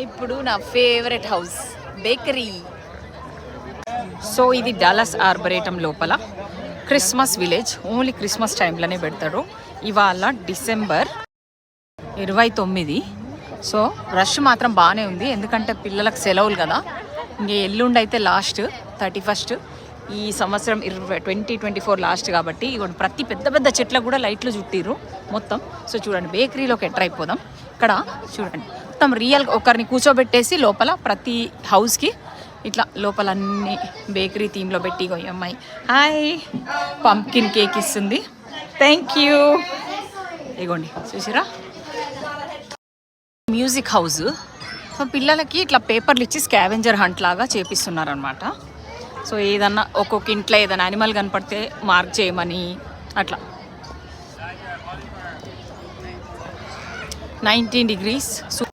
ఇప్పుడు నా favourite house bakery. So ఇది డాలస్ ఆర్బరేటం లోపల క్రిస్మస్ విలేజ్. ఓన్లీ క్రిస్మస్ టైంలోనే పెడతాడు. ఇవాళ డిసెంబర్ 29. సో రష్ మాత్రం బాగానే ఉంది, ఎందుకంటే పిల్లలకు సెలవులు కదా. ఇంక ఎల్లుండి అయితే లాస్ట్ 31st. ఈ సంవత్సరం 2024 లాస్ట్ కాబట్టి ప్రతి పెద్ద పెద్ద చెట్లకు కూడా లైట్లు చుట్టిరు మొత్తం. సో చూడండి బేకరీలోకి ఎంటర్ అయిపోదాం. ఇక్కడ చూడండి మొత్తం రియల్ ఒకరిని కూర్చోబెట్టేసి లోపల ప్రతి హౌస్కి ఇట్లా లోపల అన్ని బేకరీ థీమ్లో పెట్టి అమ్మాయి హాయ్ పంప్కిన్ కేక్ ఇస్తుంది. Thank you. ఇగోండి చూసిరా మ్యూజిక్ హౌస్. సో పిల్లలకి ఇట్లా పేపర్లు ఇచ్చి స్కావెంజర్ హంట్ లాగా చేపిస్తున్నారనమాట. సో ఏదన్నా ఒక్కొక్క ఇంట్లో ఏదైనా యానిమల్ కనపడితే మార్క్ చేయమని అట్లా. 19 degrees.